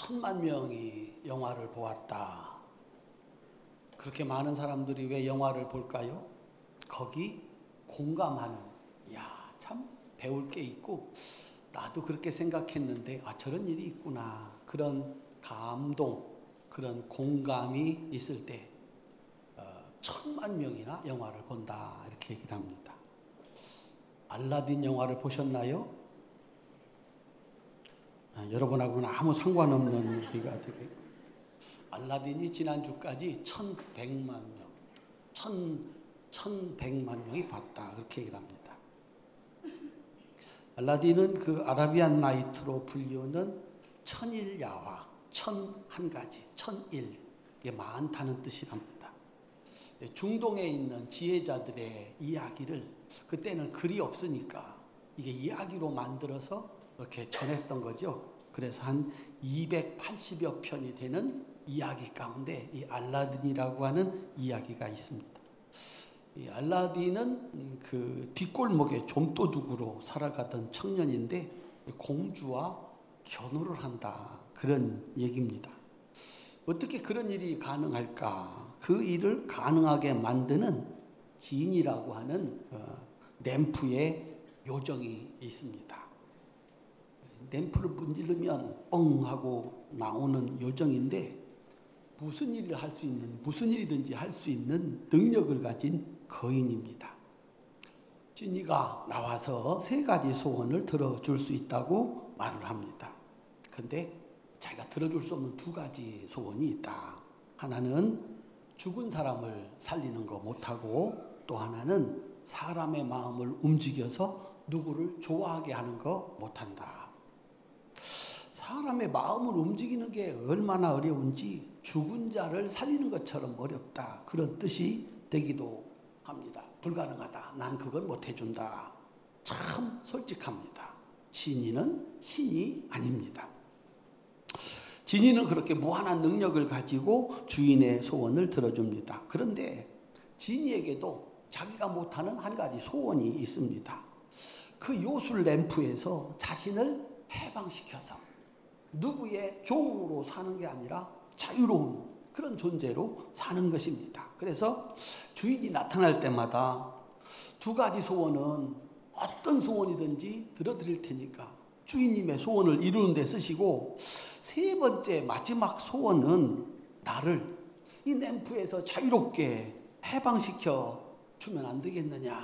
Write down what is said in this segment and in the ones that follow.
천만 명이 영화를 보았다. 그렇게 많은 사람들이 왜 영화를 볼까요? 거기 공감하는, 참 배울 게 있고 나도 그렇게 생각했는데 저런 일이 있구나, 그런 감동, 그런 공감이 있을 때 천만 명이나 영화를 본다, 이렇게 얘기를 합니다. 알라딘 영화를 보셨나요? 여러분하고는 아무 상관없는 얘기가 되겠고, 알라딘이 지난주까지 1100만 명, 1100만 명이 봤다, 그렇게 얘기를 합니다. 알라딘은 그 아라비안 나이트로 불리우는 천일야화, 1001가지, 천일, 이게 많다는 뜻이랍니다. 중동에 있는 지혜자들의 이야기를, 그때는 글이 없으니까 이게 이야기로 만들어서 이렇게 전했던 거죠. 그래서 한 280여 편이 되는 이야기 가운데 이 알라딘이라고 하는 이야기가 있습니다. 이 알라딘은 그 뒷골목에 좀도둑으로 살아가던 청년인데 공주와 결혼을 한다, 그런 얘기입니다. 어떻게 그런 일이 가능할까? 그 일을 가능하게 만드는 진이라고 하는 램프의 요정이 있습니다. 램프를 문지르면 뻥 하고 나오는 요정인데, 무슨 일을 할 수 있는, 무슨 일이든지 할 수 있는 능력을 가진 거인입니다. 진이가 나와서 3가지 소원을 들어줄 수 있다고 말을 합니다. 그런데 자기가 들어줄 수 없는 2가지 소원이 있다. 하나는 죽은 사람을 살리는 거 못하고, 또 하나는 사람의 마음을 움직여서 누구를 좋아하게 하는 거 못한다. 사람의 마음을 움직이는 게 얼마나 어려운지 죽은 자를 살리는 것처럼 어렵다, 그런 뜻이 되기도 합니다. 불가능하다, 난 그걸 못 해준다. 참 솔직합니다. 진이는 신이 아닙니다. 진이는 그렇게 무한한 능력을 가지고 주인의 소원을 들어줍니다. 그런데 진이에게도 자기가 못하는 한 가지 소원이 있습니다. 그 요술 램프에서 자신을 해방시켜서 누구의 종으로 사는 게 아니라 자유로운 그런 존재로 사는 것입니다. 그래서 주인이 나타날 때마다 2가지 소원은 어떤 소원이든지 들어드릴 테니까 주인님의 소원을 이루는 데 쓰시고, 3번째 마지막 소원은 나를 이 램프에서 자유롭게 해방시켜 주면 안 되겠느냐.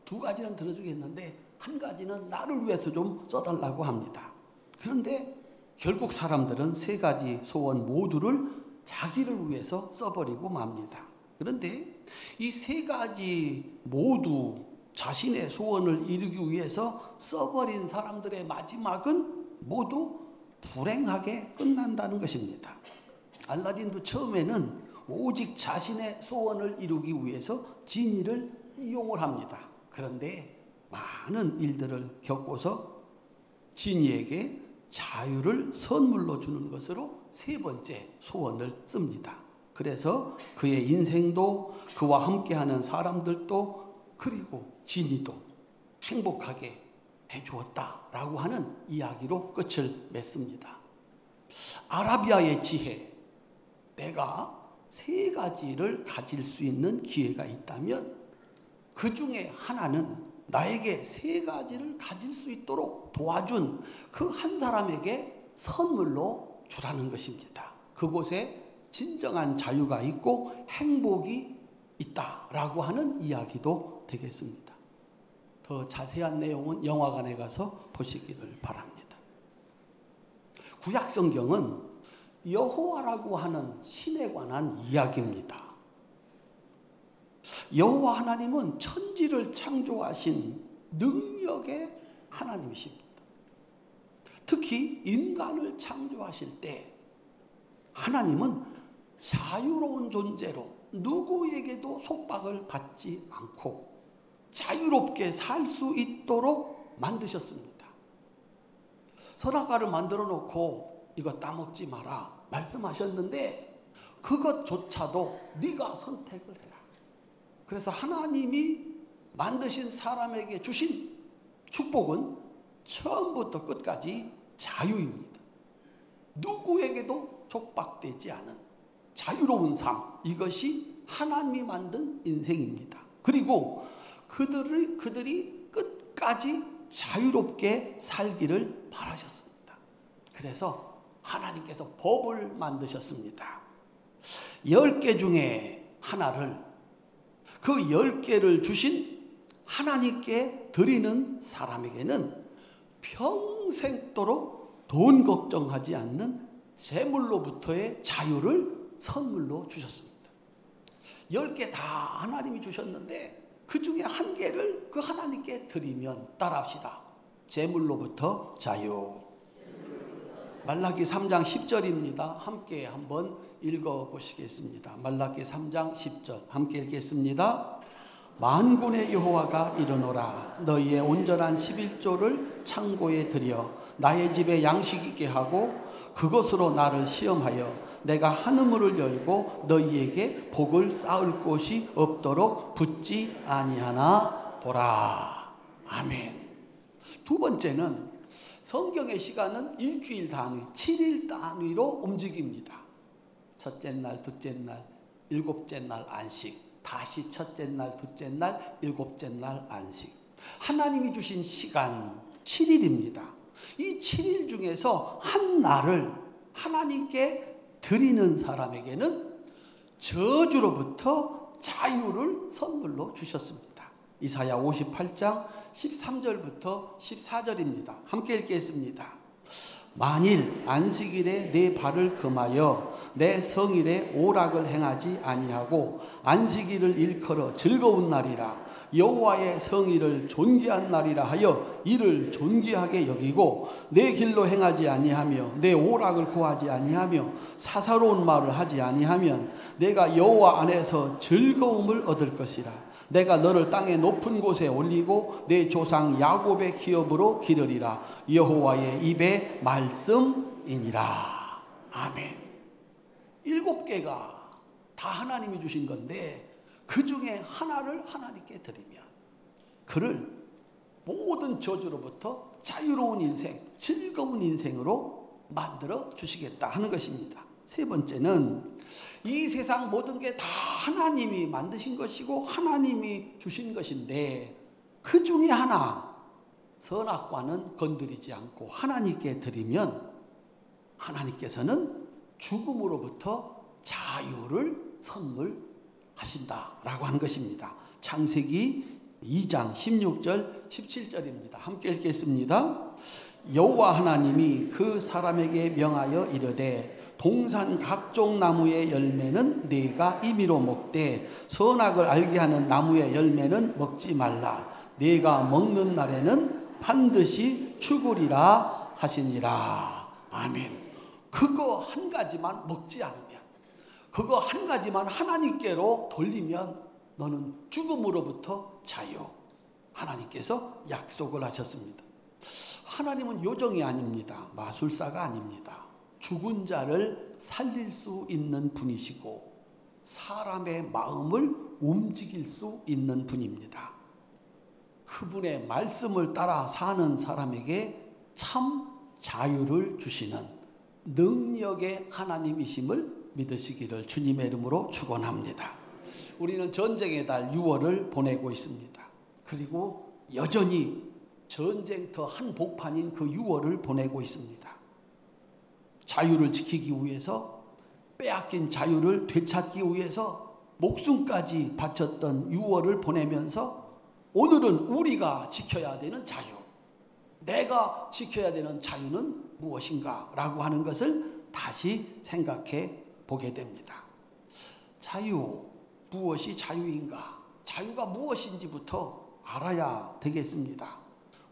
2가지는 들어주겠는데 1가지는 나를 위해서 좀 써달라고 합니다. 그런데 결국 사람들은 3가지 소원 모두를 자기를 위해서 써버리고 맙니다. 그런데 이 3가지 모두 자신의 소원을 이루기 위해서 써버린 사람들의 마지막은 모두 불행하게 끝난다는 것입니다. 알라딘도 처음에는 오직 자신의 소원을 이루기 위해서 지니를 이용을 합니다. 그런데 많은 일들을 겪고서 지니에게 자유를 선물로 주는 것으로 3번째 소원을 씁니다. 그래서 그의 인생도, 그와 함께하는 사람들도, 그리고 지니도 행복하게 해주었다라고 하는 이야기로 끝을 맺습니다. 아라비아의 지혜, 내가 3가지를 가질 수 있는 기회가 있다면 그 중에 하나는 나에게 3가지를 가질 수 있도록 도와준 그 한 사람에게 선물로 주라는 것입니다. 그곳에 진정한 자유가 있고 행복이 있다라고 하는 이야기도 되겠습니다. 더 자세한 내용은 영화관에 가서 보시기를 바랍니다. 구약 성경은 여호와라고 하는 신에 관한 이야기입니다. 여호와 하나님은 천지를 창조하신 능력의 하나님이십니다. 특히 인간을 창조하실 때 하나님은 자유로운 존재로 누구에게도 속박을 받지 않고 자유롭게 살 수 있도록 만드셨습니다. 선악과를 만들어 놓고 이거 따먹지 마라 말씀하셨는데 그것조차도 네가 선택을 해라. 그래서 하나님이 만드신 사람에게 주신 축복은 처음부터 끝까지 자유입니다. 누구에게도 촉박되지 않은 자유로운 삶, 이것이 하나님이 만든 인생입니다. 그리고 그들이 끝까지 자유롭게 살기를 바라셨습니다. 그래서 하나님께서 법을 만드셨습니다. 10개 중에 하나를, 그 10개를 주신 하나님께 드리는 사람에게는 평생도록 돈 걱정하지 않는 재물로부터의 자유를 선물로 주셨습니다. 10개 다 하나님이 주셨는데 그 중에 한 개를 그 하나님께 드리면, 따라합시다. 재물로부터 자유. 말라기 3장 10절입니다. 함께 한번 읽어보시겠습니다. 말라기 3장 10절 함께 읽겠습니다. 만군의 여호와가 이르노라. 너희의 온전한 11조를 창고에 들여 나의 집에 양식 있게 하고 그것으로 나를 시험하여 내가 하늘문을 열고 너희에게 복을 쌓을 곳이 없도록 붙지 아니하나 보라. 아멘. 두 번째는 성경의 시간은 일주일 단위, 7일 단위로 움직입니다. 첫째 날, 둘째 날, 일곱째 날 안식, 다시 첫째 날, 둘째 날, 일곱째 날 안식. 하나님이 주신 시간 7일입니다. 이 7일 중에서 한 날을 하나님께 드리는 사람에게는 저주로부터 자유를 선물로 주셨습니다. 이사야 58장 13절부터 14절입니다. 함께 읽겠습니다. 만일 안식일에 내 발을 금하여 내 성일에 오락을 행하지 아니하고 안식일을 일컬어 즐거운 날이라 여호와의 성일을 존귀한 날이라 하여 이를 존귀하게 여기고 내 길로 행하지 아니하며 내 오락을 구하지 아니하며 사사로운 말을 하지 아니하면 내가 여호와 안에서 즐거움을 얻을 것이라. 내가 너를 땅의 높은 곳에 올리고 내 조상 야곱의 기업으로 기르리라. 여호와의 입의 말씀이니라. 아멘. 7개가 다 하나님이 주신 건데 그 중에 하나를 하나님께 드리면 그를 모든 저주로부터 자유로운 인생, 즐거운 인생으로 만들어 주시겠다 하는 것입니다. 세 번째는 이 세상 모든 게 다 하나님이 만드신 것이고 하나님이 주신 것인데 그 중에 하나, 선악과는 건드리지 않고 하나님께 드리면 하나님께서는 죽음으로부터 자유를 선물하신다라고 하는 것입니다. 창세기 2장 16절 17절입니다. 함께 읽겠습니다. 여호와 하나님이 그 사람에게 명하여 이르되 동산 각종 나무의 열매는 네가 임의로 먹되 선악을 알게 하는 나무의 열매는 먹지 말라. 네가 먹는 날에는 반드시 죽으리라 하시니라. 아멘. 그거 한 가지만 먹지 않으면, 그거 한 가지만 하나님께로 돌리면 너는 죽음으로부터 자유. 하나님께서 약속을 하셨습니다. 하나님은 요정이 아닙니다. 마술사가 아닙니다. 죽은 자를 살릴 수 있는 분이시고 사람의 마음을 움직일 수 있는 분입니다. 그분의 말씀을 따라 사는 사람에게 참 자유를 주시는 능력의 하나님이심을 믿으시기를 주님의 이름으로 축원합니다. 우리는 전쟁의 달 6월을 보내고 있습니다. 그리고 여전히 전쟁터 한복판인 그 6월을 보내고 있습니다. 자유를 지키기 위해서, 빼앗긴 자유를 되찾기 위해서 목숨까지 바쳤던 6월을 보내면서 오늘은 우리가 지켜야 되는 자유, 내가 지켜야 되는 자유는 무엇인가 라고 하는 것을 다시 생각해 보게 됩니다. 자유, 무엇이 자유인가? 자유가 무엇인지부터 알아야 되겠습니다.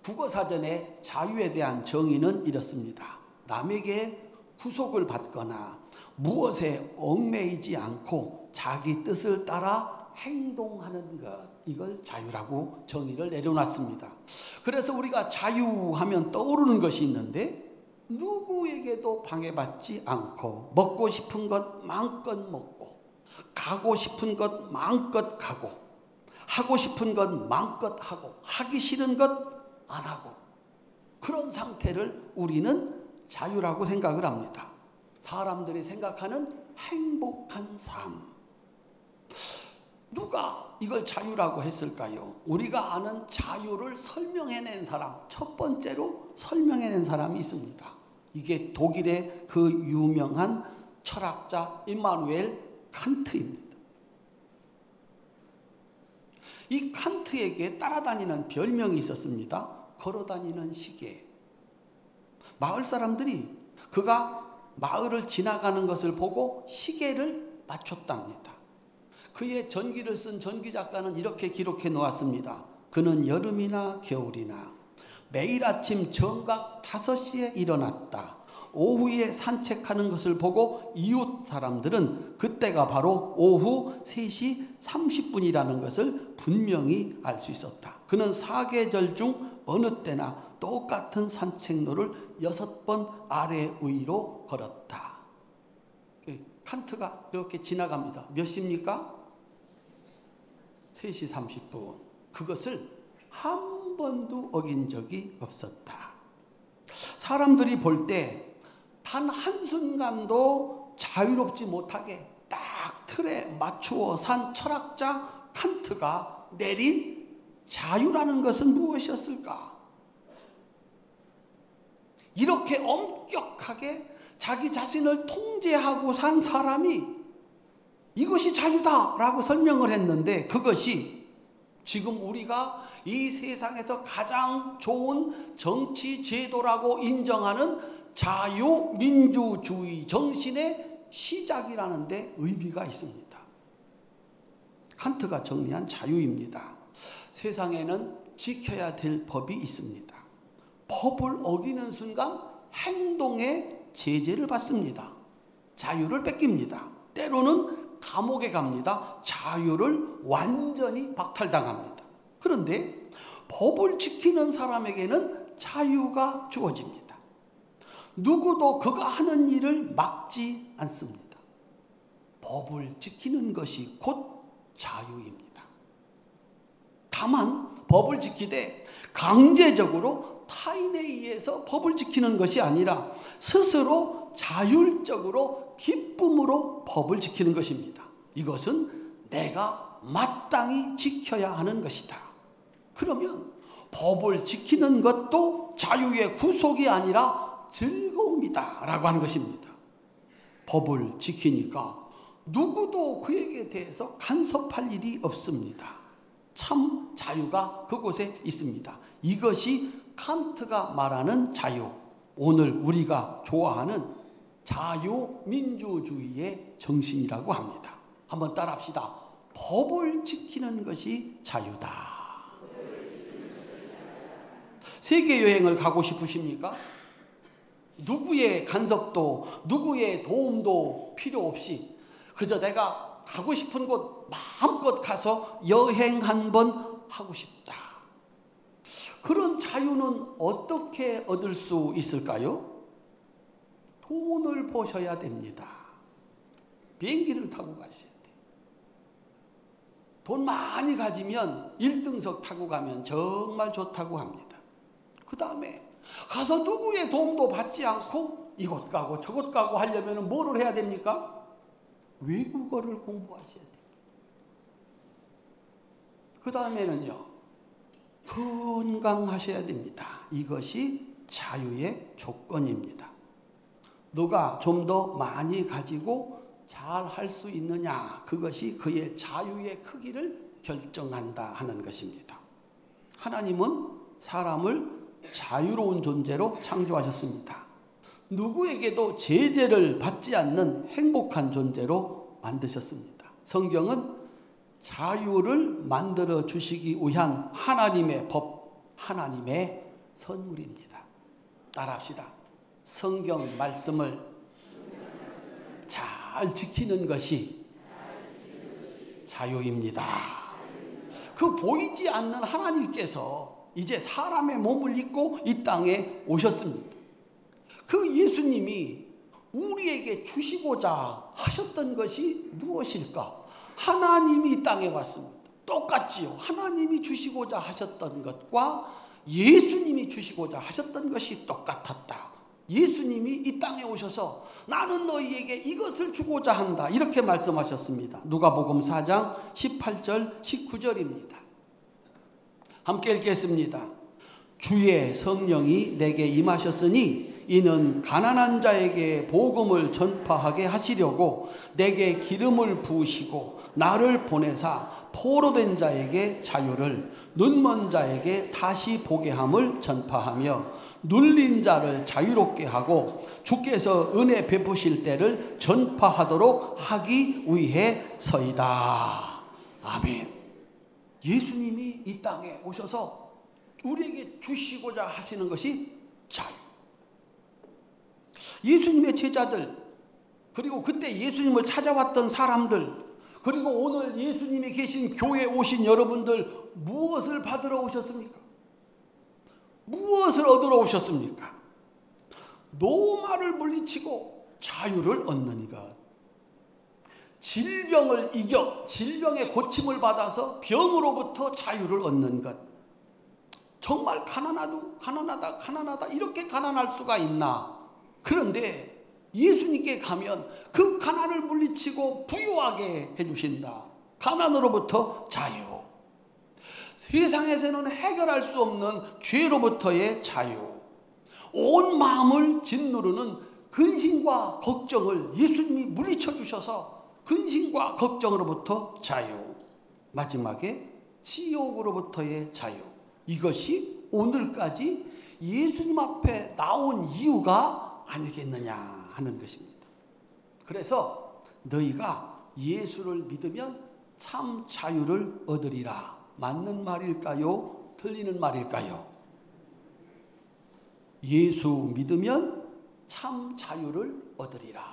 국어사전에 자유에 대한 정의는 이렇습니다. 남에게 구속을 받거나 무엇에 얽매이지 않고 자기 뜻을 따라 행동하는 것, 이걸 자유라고 정의를 내려놨습니다. 그래서 우리가 자유하면 떠오르는 것이 있는데 누구에게도 방해받지 않고 먹고 싶은 것 마음껏 먹고 가고 싶은 것 마음껏 가고 하고 싶은 것 마음껏 하고 하기 싫은 것 안 하고, 그런 상태를 우리는 자유라고 생각을 합니다. 사람들이 생각하는 행복한 삶. 누가 이걸 자유라고 했을까요? 우리가 아는 자유를 설명해낸 사람, 첫 번째로 설명해낸 사람이 있습니다. 이게 독일의 그 유명한 철학자 임마누엘 칸트입니다. 이 칸트에게 따라다니는 별명이 있었습니다. 걸어다니는 시계. 마을 사람들이 그가 마을을 지나가는 것을 보고 시계를 맞췄답니다. 그의 전기를 쓴 전기작가는 이렇게 기록해 놓았습니다. 그는 여름이나 겨울이나 매일 아침 정각 5시에 일어났다. 오후에 산책하는 것을 보고 이웃 사람들은 그때가 바로 오후 3시 30분이라는 것을 분명히 알 수 있었다. 그는 사계절 중 어느 때나 똑같은 산책로를 6번 아래 위로 걸었다. 칸트가 이렇게 지나갑니다. 몇 시입니까? 3시 30분. 그것을 한 번도 어긴 적이 없었다. 사람들이 볼 때 단 한순간도 자유롭지 못하게 딱 틀에 맞추어 산 철학자 칸트가 내린 자유라는 것은 무엇이었을까? 이렇게 엄격하게 자기 자신을 통제하고 산 사람이 이것이 자유다라고 설명을 했는데, 그것이 지금 우리가 이 세상에서 가장 좋은 정치 제도라고 인정하는 자유민주주의 정신의 시작이라는 데 의미가 있습니다. 칸트가 정리한 자유입니다. 세상에는 지켜야 될 법이 있습니다. 법을 어기는 순간 행동에 제재를 받습니다. 자유를 뺏깁니다. 때로는 감옥에 갑니다. 자유를 완전히 박탈당합니다. 그런데 법을 지키는 사람에게는 자유가 주어집니다. 누구도 그가 하는 일을 막지 않습니다. 법을 지키는 것이 곧 자유입니다. 다만 법을 지키되 강제적으로 타인에 의해서 법을 지키는 것이 아니라 스스로 자율적으로 기쁨으로 법을 지키는 것입니다. 이것은 내가 마땅히 지켜야 하는 것이다. 그러면 법을 지키는 것도 자유의 구속이 아니라 즐거움이다 라고 하는 것입니다. 법을 지키니까 누구도 그에게 대해서 간섭할 일이 없습니다. 참 자유가 그곳에 있습니다. 이것이 칸트가 말하는 자유, 오늘 우리가 좋아하는 자유민주주의의 정신이라고 합니다. 한번 따라합시다. 법을 지키는 것이 자유다. 세계여행을 가고 싶으십니까? 누구의 간섭도 누구의 도움도 필요 없이 그저 내가 가고 싶은 곳 마음껏 가서 여행 한번 하고 싶다. 그런 자유는 어떻게 얻을 수 있을까요? 돈을 버셔야 됩니다. 비행기를 타고 가셔야 돼요. 돈 많이 가지면 1등석 타고 가면 정말 좋다고 합니다. 그 다음에 가서 누구의 도움도 받지 않고 이곳 가고 저곳 가고 하려면 뭐를 해야 됩니까? 외국어를 공부하셔야 돼요. 그 다음에는요, 건강하셔야 됩니다. 이것이 자유의 조건입니다. 누가 좀 더 많이 가지고 잘 할 수 있느냐, 그것이 그의 자유의 크기를 결정한다 하는 것입니다. 하나님은 사람을 자유로운 존재로 창조하셨습니다. 누구에게도 제재를 받지 않는 행복한 존재로 만드셨습니다. 성경은 자유를 만들어 주시기 위한 하나님의 법, 하나님의 선물입니다. 따라합시다. 성경 말씀을 잘 지키는 것이 자유입니다. 그 보이지 않는 하나님께서 이제 사람의 몸을 입고 이 땅에 오셨습니다. 그 예수님이 우리에게 주시고자 하셨던 것이 무엇일까? 하나님이 이 땅에 왔습니다. 똑같지요. 하나님이 주시고자 하셨던 것과 예수님이 주시고자 하셨던 것이 똑같았다. 예수님이 이 땅에 오셔서 나는 너희에게 이것을 주고자 한다, 이렇게 말씀하셨습니다. 누가복음 4장 18절 19절입니다. 함께 읽겠습니다. 주의 성령이 내게 임하셨으니 이는 가난한 자에게 복음을 전파하게 하시려고 내게 기름을 부으시고 나를 보내사 포로된 자에게 자유를, 눈먼 자에게 다시 보게 함을 전파하며 눌린 자를 자유롭게 하고 주께서 은혜 베푸실 때를 전파하도록 하기 위해서이다. 아멘. 예수님이 이 땅에 오셔서 우리에게 주시고자 하시는 것이 자유. 예수님의 제자들, 그리고 그때 예수님을 찾아왔던 사람들, 그리고 오늘 예수님이 계신 교회에 오신 여러분들, 무엇을 받으러 오셨습니까? 무엇을 얻으러 오셨습니까? 노마를 물리치고 자유를 얻는 것. 질병을 이겨 질병의 고침을 받아서 병으로부터 자유를 얻는 것. 정말 가난하다 이렇게 가난할 수가 있나? 그런데 예수님께 가면 그 가난을 물리치고 부유하게 해주신다. 가난으로부터 자유. 세상에서는 해결할 수 없는 죄로부터의 자유. 온 마음을 짓누르는 근심과 걱정을 예수님이 물리쳐 주셔서 근심과 걱정으로부터 자유. 마지막에 지옥으로부터의 자유. 이것이 오늘까지 예수님 앞에 나온 이유가 아니겠느냐 하는 것입니다. 그래서 너희가 예수를 믿으면 참 자유를 얻으리라. 맞는 말일까요? 틀리는 말일까요? 예수 믿으면 참 자유를 얻으리라.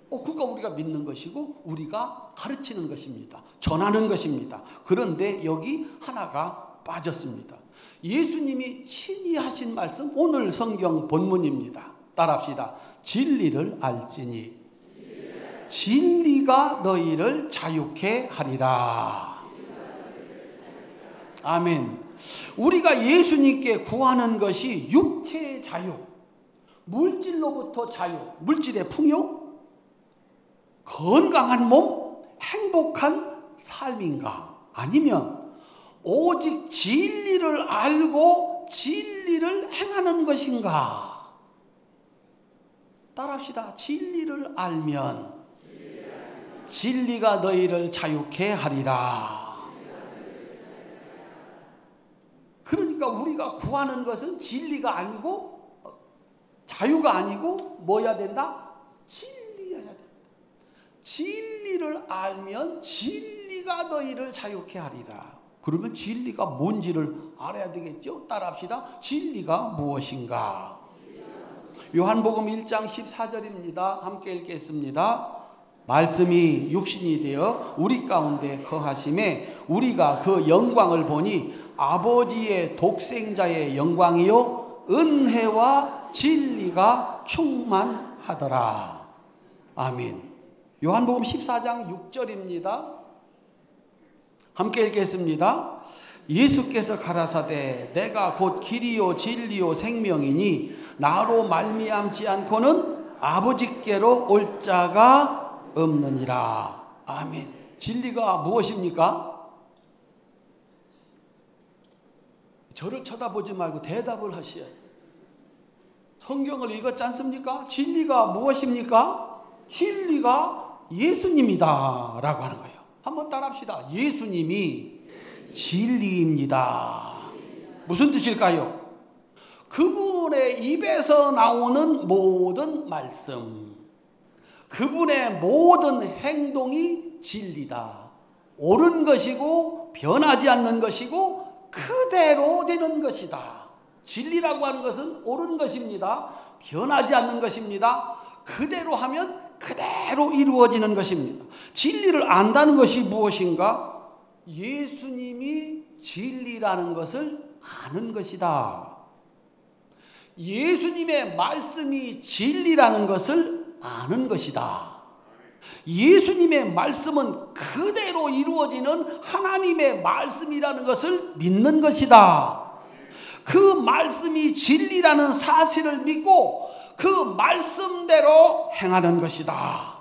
그러니까 우리가 믿는 것이고 우리가 가르치는 것입니다. 전하는 것입니다. 그런데 여기 하나가 빠졌습니다. 예수님이 친히 하신 말씀, 오늘 성경 본문입니다. 따라합시다. 진리를 알지니 진리가 너희를 자유케 하리라. 아멘. 우리가 예수님께 구하는 것이 육체의 자유, 물질로부터 자유, 물질의 풍요, 건강한 몸, 행복한 삶인가? 아니면 오직 진리를 알고 진리를 행하는 것인가? 따라합시다. 진리를 알면 진리가 너희를 자유케 하리라. 그러니까 우리가 구하는 것은 진리가 아니고 자유가 아니고 뭐여야 된다? 진리여야 된다. 진리를 알면 진리가 너희를 자유케 하리라. 그러면 진리가 뭔지를 알아야 되겠죠? 따라합시다. 진리가 무엇인가? 요한복음 1장 14절입니다. 함께 읽겠습니다. 말씀이 육신이 되어 우리 가운데 거하심에 우리가 그 영광을 보니 아버지의 독생자의 영광이요 은혜와 진리가 충만하더라. 아멘. 요한복음 14장 6절입니다. 함께 읽겠습니다. 예수께서 가라사대 내가 곧 길이요 진리요 생명이니 나로 말미암지 않고는 아버지께로 올 자가 없느니라. 아멘. 진리가 무엇입니까? 저를 쳐다보지 말고 대답을 하셔야 돼요. 성경을 읽었지 않습니까? 진리가 무엇입니까? 진리가 예수님이다 라고 하는 거예요. 한번 따라합시다. 예수님이 진리입니다. 무슨 뜻일까요? 그분의 입에서 나오는 모든 말씀, 그분의 모든 행동이 진리다. 옳은 것이고 변하지 않는 것이고 그대로 되는 것이다. 진리라고 하는 것은 옳은 것입니다. 변하지 않는 것입니다. 그대로 하면 그대로 이루어지는 것입니다. 진리를 안다는 것이 무엇인가? 예수님이 진리라는 것을 아는 것이다. 예수님의 말씀이 진리라는 것을 아는 것이다. 예수님의 말씀은 그대로 이루어지는 하나님의 말씀이라는 것을 믿는 것이다. 그 말씀이 진리라는 사실을 믿고 그 말씀대로 행하는 것이다.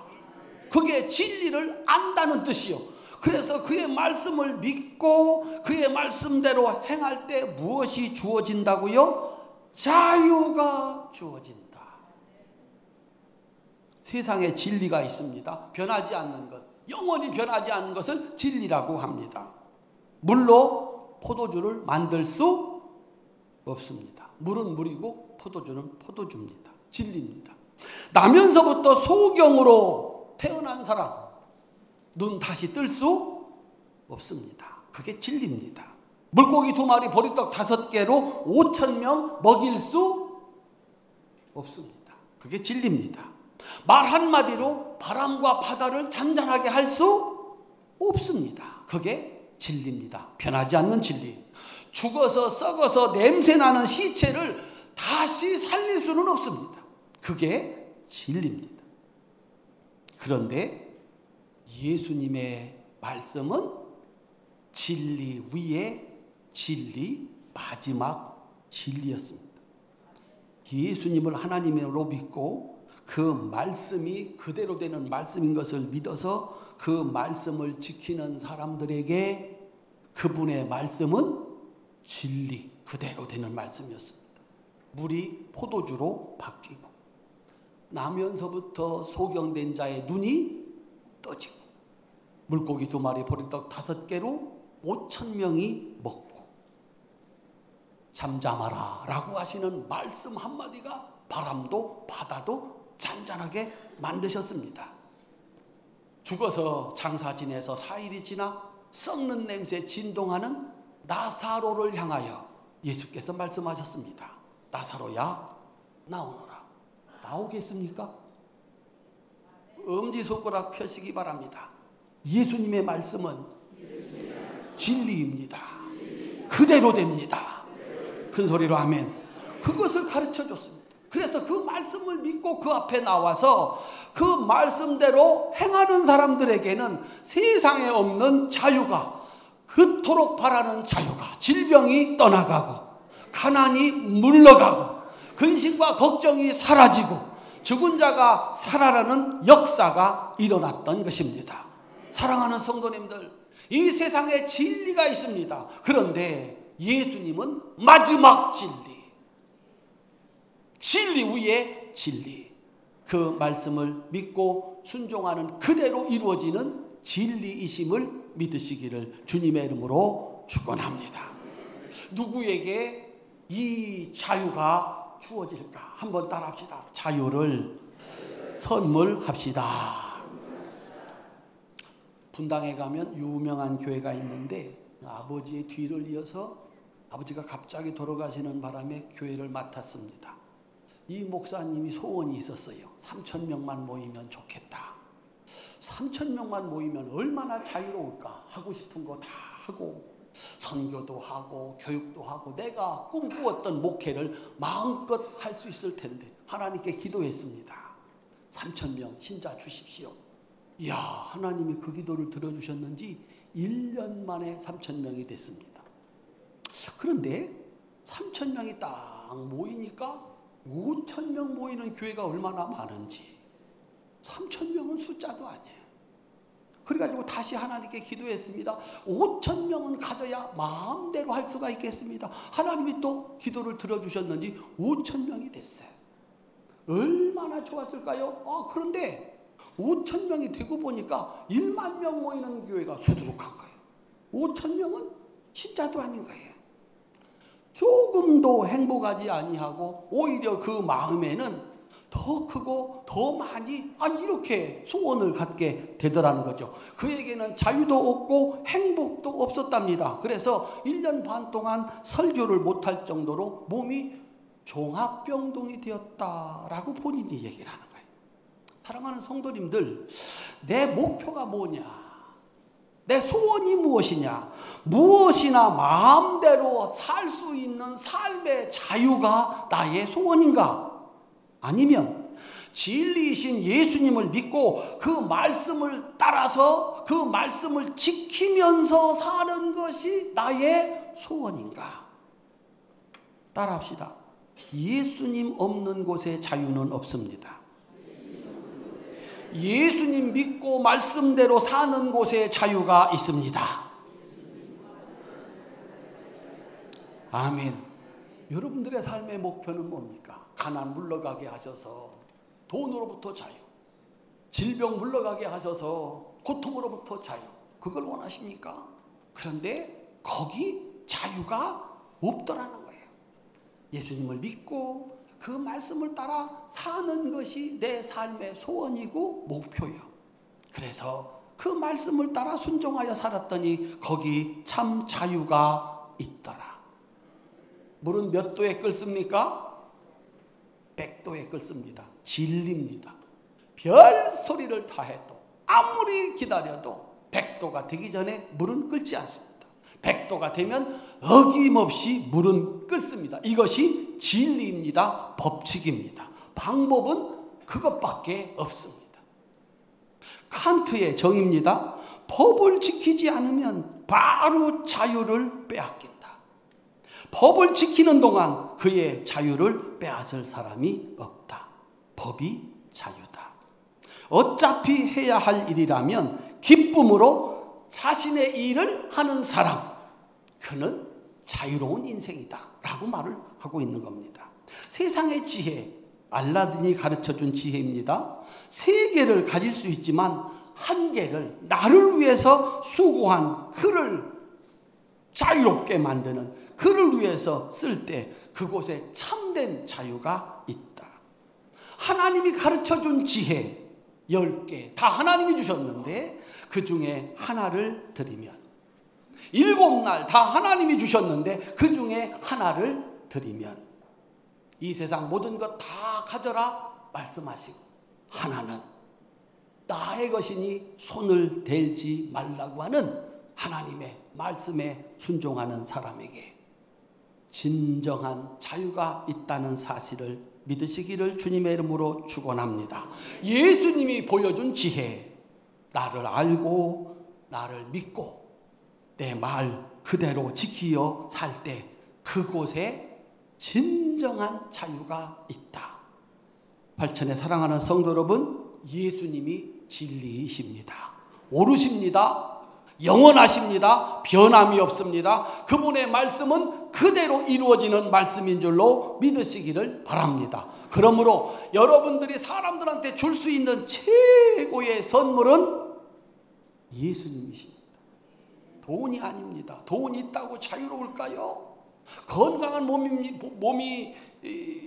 그게 진리를 안다는 뜻이요. 그래서 그의 말씀을 믿고 그의 말씀대로 행할 때 무엇이 주어진다고요? 자유가 주어진다. 세상에 진리가 있습니다. 변하지 않는 것, 영원히 변하지 않는 것을 진리라고 합니다. 물로 포도주를 만들 수 없습니다. 물은 물이고 포도주는 포도주입니다. 진리입니다. 나면서부터 소경으로 태어난 사람, 눈 다시 뜰 수 없습니다. 그게 진리입니다. 물고기 2마리, 보리떡 5개로 5,000명 먹일 수 없습니다. 그게 진리입니다. 말 한마디로 바람과 바다를 잔잔하게 할 수 없습니다. 그게 진리입니다. 변하지 않는 진리. 죽어서 썩어서 냄새나는 시체를 다시 살릴 수는 없습니다. 그게 진리입니다. 그런데 예수님의 말씀은 진리 위에 진리, 마지막 진리였습니다. 예수님을 하나님으로 믿고 그 말씀이 그대로 되는 말씀인 것을 믿어서 그 말씀을 지키는 사람들에게 그분의 말씀은 진리 그대로 되는 말씀이었습니다. 물이 포도주로 바뀌고 나면서부터 소경된 자의 눈이 떠지고 물고기 2마리, 보리떡 5개로 5,000명이 먹고 잠잠하라 라고 하시는 말씀 한마디가 바람도 바다도 잔잔하게 만드셨습니다. 죽어서 장사 지내서 4일이 지나 썩는 냄새 진동하는 나사로를 향하여 예수께서 말씀하셨습니다. 나사로야 나오너라. 나오겠습니까? 엄지손가락 펴시기 바랍니다. 예수님의 말씀은 진리입니다. 그대로 됩니다. 큰 소리로 아멘. 그것을 가르쳐 줬습니다. 그래서 그 말씀을 믿고 그 앞에 나와서 그 말씀대로 행하는 사람들에게는 세상에 없는 자유가, 그토록 바라는 자유가, 질병이 떠나가고 가난이 물러가고 근심과 걱정이 사라지고 죽은 자가 살아나는 역사가 일어났던 것입니다. 사랑하는 성도님들, 이 세상에 진리가 있습니다. 그런데 예수님은 마지막 진리 위에 진리, 그 말씀을 믿고 순종하는 그대로 이루어지는 진리이심을 믿으시기를 주님의 이름으로 축원합니다. 누구에게 이 자유가 주어질까? 한번 따라합시다. 자유를 선물합시다. 분당에 가면 유명한 교회가 있는데 아버지의 뒤를 이어서 아버지가 갑자기 돌아가시는 바람에 교회를 맡았습니다. 이 목사님이 소원이 있었어요. 3,000명만 모이면 좋겠다. 3,000명만 모이면 얼마나 자유로울까? 하고 싶은 거 다 하고 선교도 하고 교육도 하고 내가 꿈꾸었던 목회를 마음껏 할 수 있을 텐데 하나님께 기도했습니다. 3,000명 신자 주십시오. 이야, 하나님이 그 기도를 들어주셨는지 1년 만에 3,000명이 됐습니다. 그런데 3,000명이 딱 모이니까 5,000명 모이는 교회가 얼마나 많은지, 3,000명은 숫자도 아니에요. 그래가지고 다시 하나님께 기도했습니다. 5,000명은 가져야 마음대로 할 수가 있겠습니다. 하나님이 또 기도를 들어주셨는지 5,000명이 됐어요. 얼마나 좋았을까요? 그런데 5,000명이 되고 보니까 1만 명 모이는 교회가 수두룩한 거예요. 5,000명은 신자도 아닌 거예요. 조금도 행복하지 아니하고 오히려 그 마음에는 더 크고 더 많이 이렇게 소원을 갖게 되더라는 거죠. 그에게는 자유도 없고 행복도 없었답니다. 그래서 1년 반 동안 설교를 못할 정도로 몸이 종합병동이 되었다라고 본인이 얘기를 하는 거예요. 사랑하는 성도님들, 내 목표가 뭐냐? 내 소원이 무엇이냐? 무엇이나 마음대로 살 수 있는 삶의 자유가 나의 소원인가? 아니면 진리이신 예수님을 믿고 그 말씀을 따라서 그 말씀을 지키면서 사는 것이 나의 소원인가? 따라합시다. 예수님 없는 곳에 자유는 없습니다. 예수님 믿고 말씀대로 사는 곳에 자유가 있습니다. 아멘. 여러분들의 삶의 목표는 뭡니까? 가난 물러가게 하셔서 돈으로부터 자유, 질병 물러가게 하셔서 고통으로부터 자유, 그걸 원하십니까? 그런데 거기 자유가 없더라는 거예요. 예수님을 믿고 그 말씀을 따라 사는 것이 내 삶의 소원이고 목표예요. 그래서 그 말씀을 따라 순종하여 살았더니 거기 참 자유가 있더라. 물은 몇 도에 끓습니까? 100도에 끓습니다. 진리입니다. 별 소리를 다 해도 아무리 기다려도 100도가 되기 전에 물은 끓지 않습니다. 100도가 되면 어김없이 물은 끓습니다. 이것이 진리입니다. 법칙입니다. 방법은 그것밖에 없습니다. 칸트의 정의입니다. 법을 지키지 않으면 바로 자유를 빼앗긴다. 법을 지키는 동안 그의 자유를 빼앗을 사람이 없다. 법이 자유다. 어차피 해야 할 일이라면 기쁨으로 자신의 일을 하는 사람, 그는 자유로운 인생이다 라고 말을 하고 있는 겁니다. 세상의 지혜, 알라딘이 가르쳐준 지혜입니다. 3개를 가질 수 있지만 1개를 나를 위해서 수고한 그를 자유롭게 만드는, 그를 위해서 쓸 때 그곳에 참된 자유가 있다. 하나님이 가르쳐준 지혜 10개 다 하나님이 주셨는데 그 중에 하나를 드리면, 7날 다 하나님이 주셨는데 그 중에 하나를 드리면, 이 세상 모든 것 다 가져라 말씀하시고 하나는 나의 것이니 손을 대지 말라고 하는 하나님의 말씀에 순종하는 사람에게 진정한 자유가 있다는 사실을 믿으시기를 주님의 이름으로 축원합니다. 예수님이 보여준 지혜, 나를 알고 나를 믿고 내 말 그대로 지키어 살 때 그곳에 진정한 자유가 있다. 발천에 사랑하는 성도 여러분, 예수님이 진리이십니다. 옳으십니다. 영원하십니다. 변함이 없습니다. 그분의 말씀은 그대로 이루어지는 말씀인 줄로 믿으시기를 바랍니다. 그러므로 여러분들이 사람들한테 줄 수 있는 최고의 선물은 예수님이십니다. 돈이 아닙니다. 돈이 있다고 자유로울까요? 건강한 몸이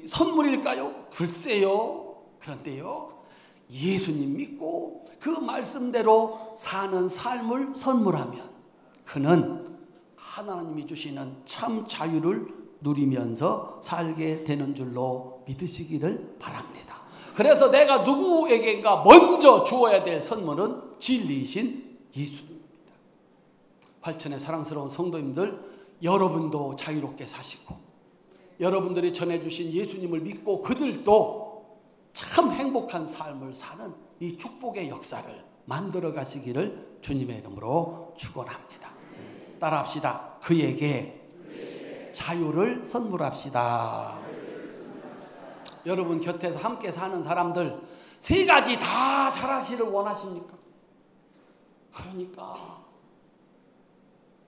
선물일까요? 글쎄요. 그런데요, 예수님 믿고 그 말씀대로 사는 삶을 선물하면 그는 하나님이 주시는 참 자유를 누리면서 살게 되는 줄로 믿으시기를 바랍니다. 그래서 내가 누구에게인가 먼저 주어야 될 선물은 진리이신 예수님입니다. 발천의 사랑스러운 성도님들, 여러분도 자유롭게 사시고 여러분들이 전해주신 예수님을 믿고 그들도 참 행복한 삶을 사는 이 축복의 역사를 만들어 가시기를 주님의 이름으로 축원합니다. 따라합시다. 그에게 자유를 선물합시다. 여러분 곁에서 함께 사는 사람들 3가지 다 잘하기를 원하십니까? 그러니까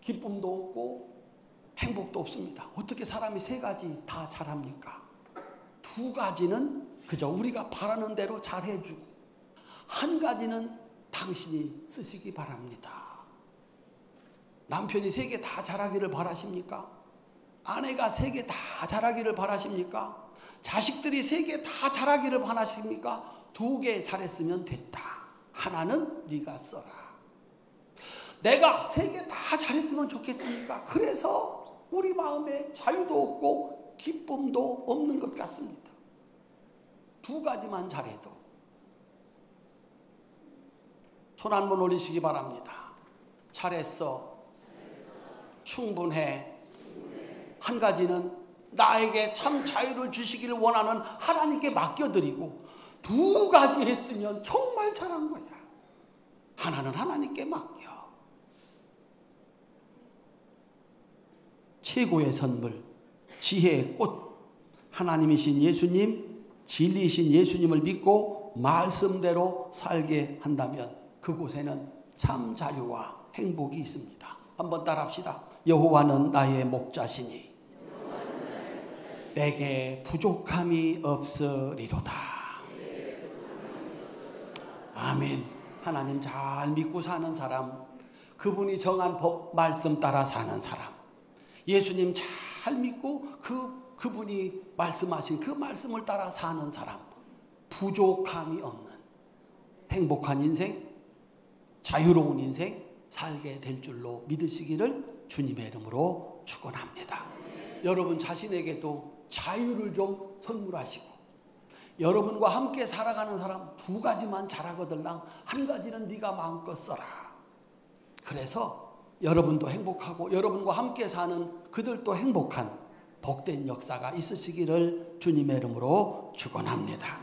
기쁨도 없고 행복도 없습니다. 어떻게 사람이 3가지 다 잘합니까? 2가지는 그저 우리가 바라는 대로 잘해주고 1가지는 당신이 쓰시기 바랍니다. 남편이 3개 다 잘하기를 바라십니까? 아내가 3개 다 잘하기를 바라십니까? 자식들이 3개 다 잘하기를 바라십니까? 2개 잘했으면 됐다. 하나는 네가 써라. 내가 3개 다 잘했으면 좋겠습니까? 그래서 우리 마음에 자유도 없고 기쁨도 없는 것 같습니다. 2가지만 잘해도. 손 한번 올리시기 바랍니다. 잘했어. 충분해. 1가지는 나에게 참 자유를 주시기를 원하는 하나님께 맡겨드리고 2가지 했으면 정말 잘한 거야. 하나는 하나님께 맡겨. 최고의 선물, 지혜의 꽃 하나님이신 예수님, 진리이신 예수님을 믿고 말씀대로 살게 한다면 그곳에는 참 자유와 행복이 있습니다. 한번 따라합시다. 여호와는 나의 목자시니 내게 부족함이 없으리로다. 아멘. 하나님 잘 믿고 사는 사람, 그분이 정한 법 말씀 따라 사는 사람, 예수님 잘 믿고 그분이 말씀하신 그 말씀을 따라 사는 사람, 부족함이 없는 행복한 인생, 자유로운 인생 살게 될 줄로 믿으시기를 주님의 이름으로 축원합니다. 여러분 자신에게도 자유를 좀 선물하시고, 여러분과 함께 살아가는 사람 두 가지만 잘하거들랑 한 가지는 네가 마음껏 써라. 그래서 여러분도 행복하고 여러분과 함께 사는 그들도 행복한 복된 역사가 있으시기를 주님의 이름으로 축원합니다.